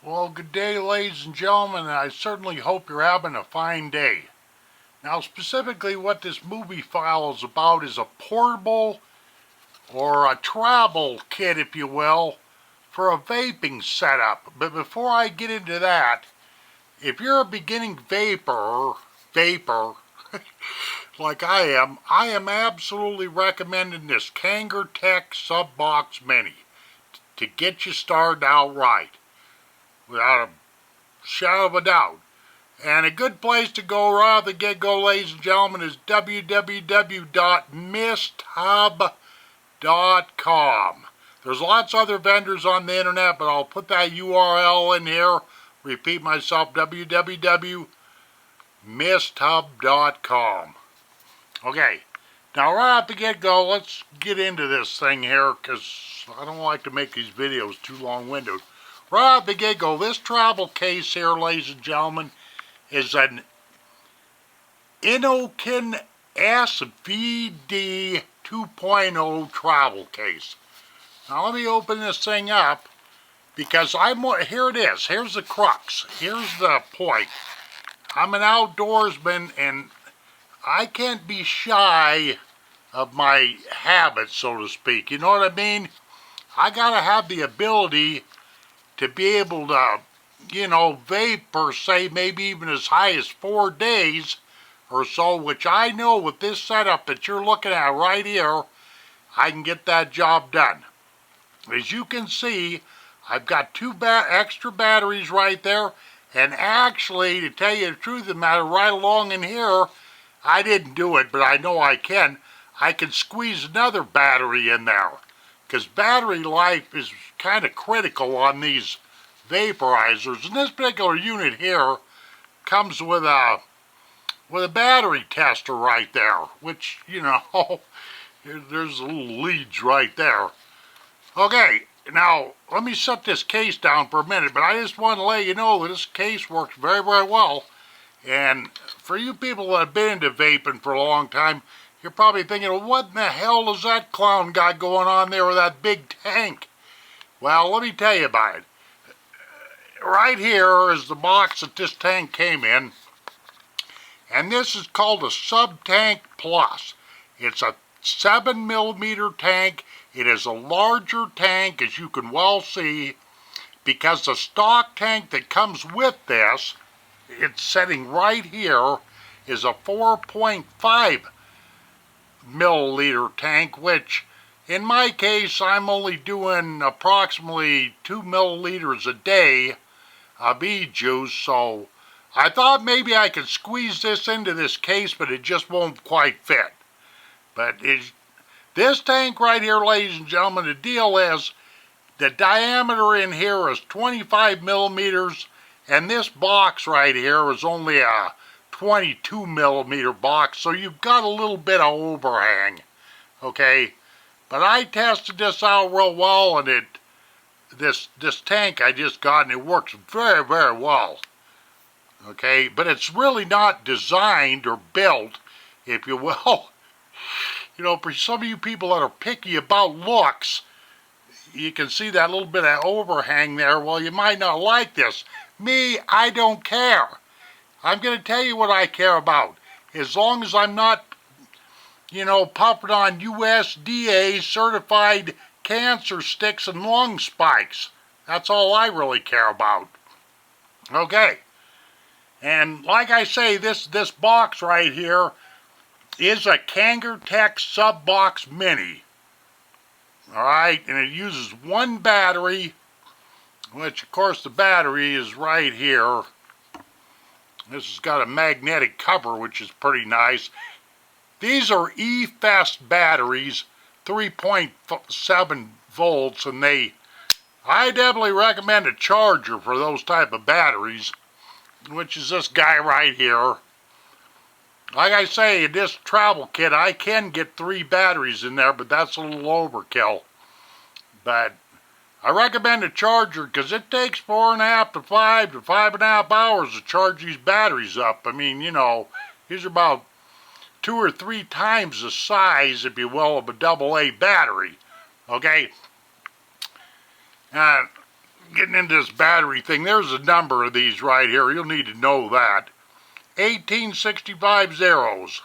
Well, good day, ladies and gentlemen, and I certainly hope you're having a fine day. Now, specifically what this movie file is about is a portable or a travel kit, if you will, for a vaping setup. But before I get into that, if you're a beginning vapor, like I am absolutely recommending this KangerTech Subox Mini to get you started out right, without a shadow of a doubt. And a good place to go right off the get-go, ladies and gentlemen, is www.misthub.com. There's lots of other vendors on the internet, but I'll put that URL in here. Repeat myself, www.misthub.com. Okay, now right off the get-go, let's get into this thing here, because I don't like to make these videos too long-winded. Right off the get-go, this travel case here, ladies and gentlemen, is an Inokin SVD 2.0 travel case. Now let me open this thing up, because here it is. Here's the crux. Here's the point. I'm an outdoorsman, and I can't be shy of my habits, so to speak. You know what I mean? I gotta have the ability to be able to, vape per se, maybe even as high as 4 days or so, which I know with this setup that you're looking at right here, I can get that job done. As you can see, I've got two extra batteries right there, and actually, to tell you the truth of the matter, right along in here, I didn't do it, but I know I can squeeze another battery in there, because battery life is kind of critical on these vaporizers. And this particular unit here comes with a battery tester right there, which, there's a little leads right there. Okay, now let me set this case down for a minute, but I just want to let you know that this case works very, very well. And for you people that have been into vaping for a long time, you're probably thinking, well, what in the hell does that clown got going on there with that big tank? Well, let me tell you about it. Right here is the box that this tank came in, and this is called a Sub-Tank Plus. It's a 7mm tank. It is a larger tank, as you can well see, because the stock tank that comes with this, it's sitting right here, is a 4.5 milliliter tank, which in my case I'm only doing approximately 2 milliliters a day of e-juice, so I thought maybe I could squeeze this into this case, but it just won't quite fit. But this tank right here, ladies and gentlemen, the deal is the diameter in here is 25 millimeters, and this box right here is only a 22 millimeter box, so you've got a little bit of overhang, okay? But I tested this out real well, and this tank I just got, and it works very, very well, okay? But it's really not designed or built, if you will, for some of you people that are picky about looks. You can see that little bit of overhang there. Well, you might not like this. Me, I don't care. I'm going to tell you what I care about. As long as I'm not, puffing on USDA certified cancer sticks and lung spikes. That's all I really care about. Okay. And like I say, this box right here is a KangerTech Subox Mini. Alright, and it uses one battery, which of course the battery is right here. This has got a magnetic cover, which is pretty nice. These are E-Fest batteries, 3.7 volts, and I definitely recommend a charger for those type of batteries, which is this guy right here. Like I say, in this travel kit, I can get 3 batteries in there, but that's a little overkill. But I recommend a charger, because it takes 4.5 to 5 to 5.5 hours to charge these batteries up. I mean, these are about 2 or 3 times the size, if you will, of a AA battery. Okay? getting into this battery thing, there's a number of these right here. You'll need to know that. 1865 zeros.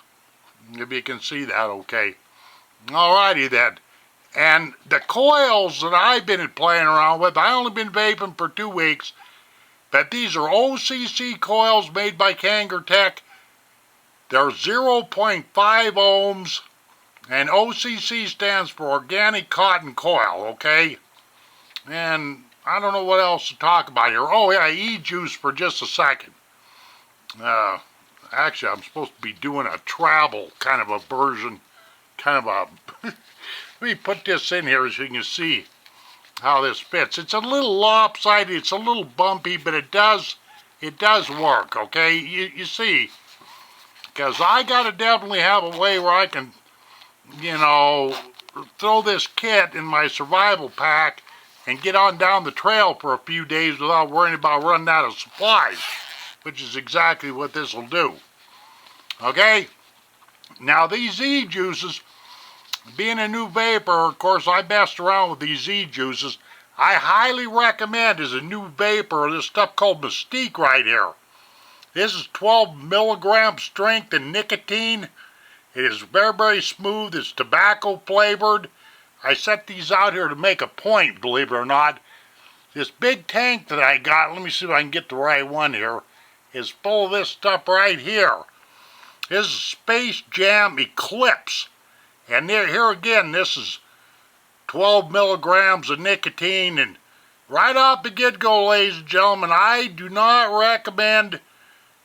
If you can see that okay. Alrighty then. And the coils that I've been playing around with, I only been vaping for 2 weeks, but these are OCC coils made by KangerTech. They're 0.5 ohms, and OCC stands for organic cotton coil, okay? And I don't know what else to talk about here. Oh yeah, e-juice for just a second. Actually, I'm supposed to be doing a travel kind of a version, kind of a... Let me put this in here so you can see how this fits. It's a little lopsided, it's a little bumpy, but it does work, okay? You see, because I gotta definitely have a way where I can, you know, throw this kit in my survival pack and get on down the trail for a few days without worrying about running out of supplies, which is exactly what this will do. Okay? Now these e-juices, being a new vapor, of course, I messed around with these e-juices. I highly recommend as a new vapor this stuff called Mystique right here. This is 12 milligram strength in nicotine. It is very, very smooth. It's tobacco flavored. I set these out here to make a point, believe it or not. This big tank that I got, let me see if I can get the right one here, is full of this stuff right here. This is Space Jam Eclipse. And here again, this is 12 milligrams of nicotine. And right off the get-go, ladies and gentlemen, I do not recommend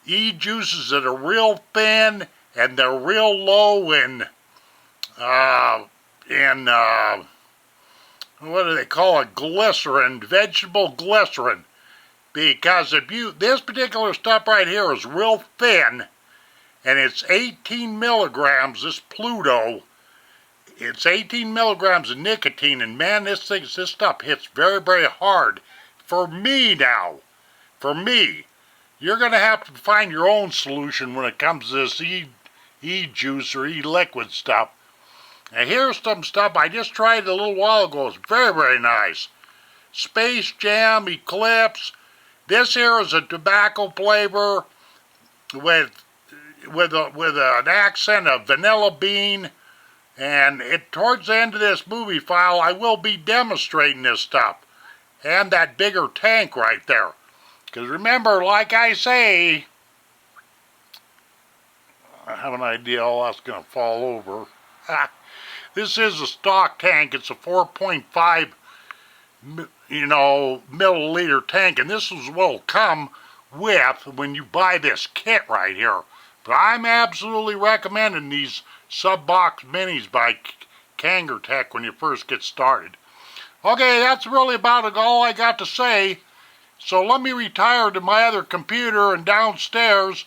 e-juices that are real thin and they're real low in what do they call it? Glycerin, vegetable glycerin. Because this particular stuff right here is real thin, and it's 18 milligrams, this Pluto. It's 18 milligrams of nicotine, and man, this stuff hits very, very hard. For me now, you're going to have to find your own solution when it comes to this e-juice or e-liquid stuff. Now here's some stuff I just tried a little while ago. It's very, very nice. Space Jam Eclipse. This here is a tobacco flavor with an accent of vanilla bean. And towards the end of this movie file, I will be demonstrating this stuff. And that bigger tank right there. Because remember, like I say, I have an idea all that's going to fall over. This is a stock tank. It's a 4.5, milliliter tank. And this is what will come with when you buy this kit right here. But I'm absolutely recommending these Subox minis by KangerTech when you first get started. Okay, that's really about all I got to say. So let me retire to my other computer and downstairs,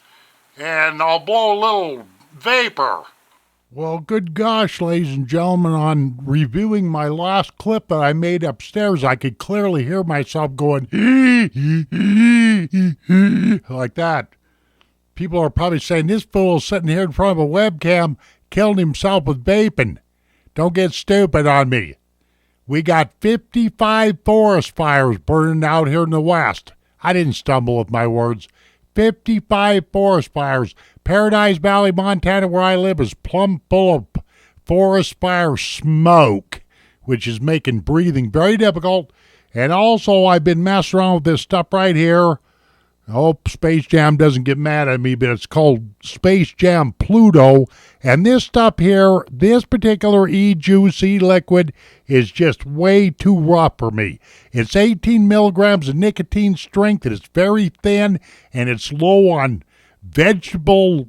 and I'll blow a little vapor. Well, good gosh, ladies and gentlemen, on reviewing my last clip that I made upstairs, I could clearly hear myself going like that. People are probably saying, this fool is sitting here in front of a webcam, killed himself with vaping. Don't get stupid on me. We got 55 forest fires burning out here in the West. I didn't stumble with my words. 55 forest fires. Paradise Valley, Montana, where I live, is plumb full of forest fire smoke, which is making breathing very difficult. And also, I've been messing around with this stuff right here. I hope Space Jam doesn't get mad at me, but it's called Space Jam Pluto. And this stuff here, this particular e-juice, e-liquid, is just way too rough for me. It's 18 milligrams of nicotine strength, and it's very thin, and it's low on vegetable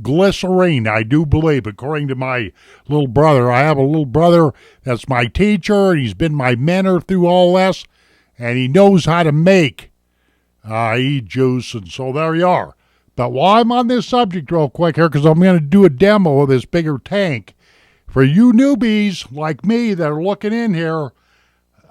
glycerine, I do believe, according to my little brother. I have a little brother that's my teacher, and he's been my mentor through all this, and he knows how to make e-juice, and so there you are. But while I'm on this subject real quick here, because I'm going to do a demo of this bigger tank, for you newbies like me that are looking in here,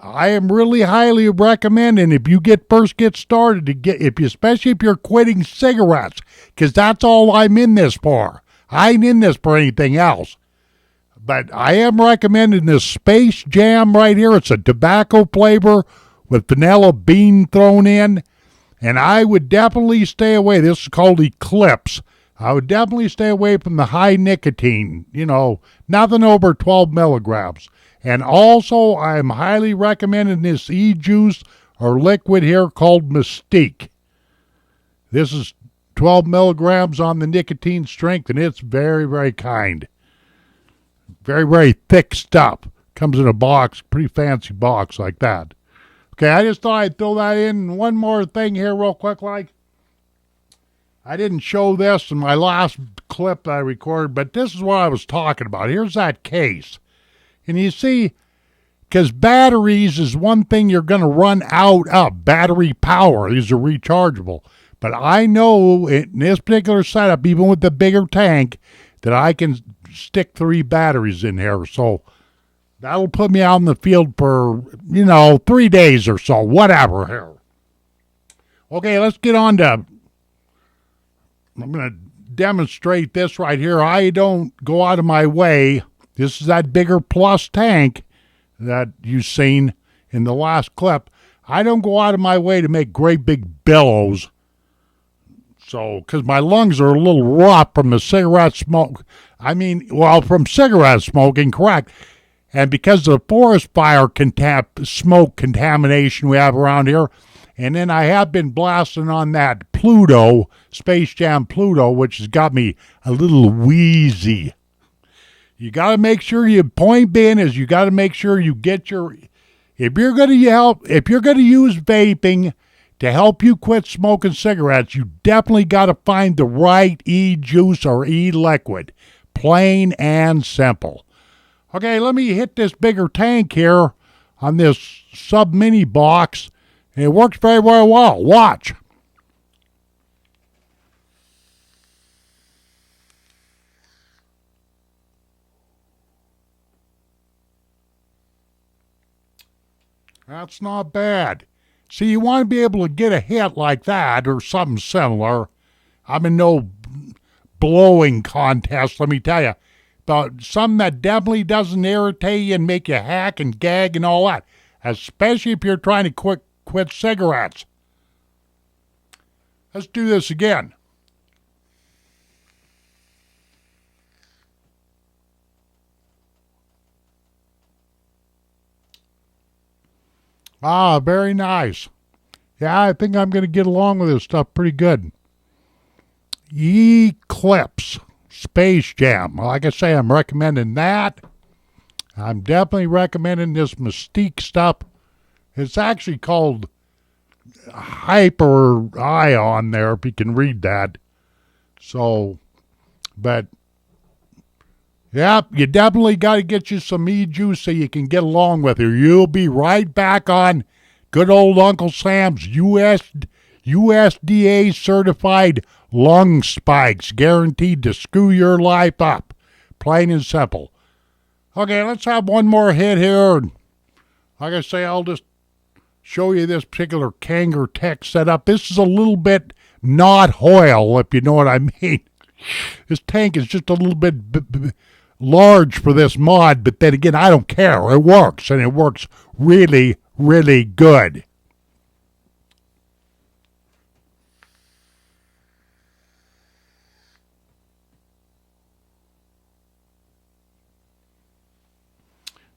I am really highly recommending if you first get started to especially if you're quitting cigarettes, because that's all I'm in this for. I ain't in this for anything else. But I am recommending this Space Jam right here. It's a tobacco flavor with vanilla bean thrown in. And I would definitely stay away. This is called Eclipse. I would definitely stay away from the high nicotine. Nothing over 12 milligrams. And also, I'm highly recommending this e-juice or liquid here called Mystique. This is 12 milligrams on the nicotine strength, and it's very, very kind. Very, very thick stuff. Comes in a box, pretty fancy box like that. Okay, I just thought I'd throw that in. One more thing here real quick, I didn't show this in my last clip that I recorded, but this is what I was talking about. Here's that case. And you see, because batteries is one thing you're going to run out of, battery power. These are rechargeable. But I know in this particular setup, even with the bigger tank, that I can stick 3 batteries in here. So that'll put me out in the field for, 3 days or so, whatever here. Okay, let's get on to, I'm going to demonstrate this right here. I don't go out of my way. This is that bigger plus tank that you've seen in the last clip. I don't go out of my way to make great big billows. So, because my lungs are a little rough from the cigarette smoke. From cigarette smoking, correct. And because of the forest fire smoke contamination we have around here. And then I have been blasting on that Pluto, Space Jam Pluto, which has got me a little wheezy. You got to make sure point being is you got to make sure you get if you're going to use vaping to help you quit smoking cigarettes, you definitely got to find the right e-juice or e-liquid. Plain and simple. Okay, let me hit this bigger tank here on this sub-mini box. And it works very, very well. Watch. That's not bad. See, you want to be able to get a hit like that or something similar. I'm in no blowing contest, let me tell you. But something that definitely doesn't irritate you and make you hack and gag and all that. Especially if you're trying to quit cigarettes. Let's do this again. Ah, very nice. Yeah, I think I'm going to get along with this stuff pretty good. Eclipse Space Jam. Like I say, I'm recommending that. I'm definitely recommending this Mystique stuff. It's actually called Hyper Ion there, if you can read that. So, but, yeah, you definitely got to get you some e-juice so you can get along with it. You'll be right back on good old Uncle Sam's USDA certified lung spikes, guaranteed to screw your life up. Plain and simple. Okay, let's have one more hit here. Like I say, I'll just show you this particular KangerTech setup. This is a little bit not Hoyle, if you know what I mean. This tank is just a little bit large for this mod, but then again, I don't care. It works, and it works really, really good.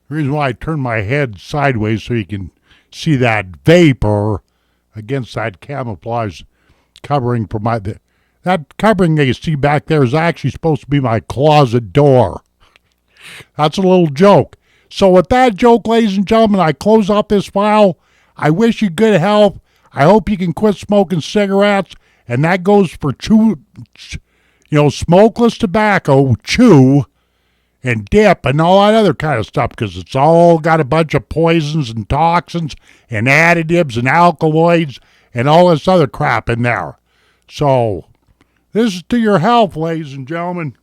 The reason why I turn my head sideways so you can see that vapor against that camouflage covering for that covering that you see back there is actually supposed to be my closet door. That's a little joke. So with that joke, ladies and gentlemen, I close out this file. I wish you good health. I hope you can quit smoking cigarettes, and that goes for smokeless tobacco, chew, and dip, and all that other kind of stuff, because it's all got a bunch of poisons and toxins and additives and alkaloids and all this other crap in there. So, this is to your health, ladies and gentlemen.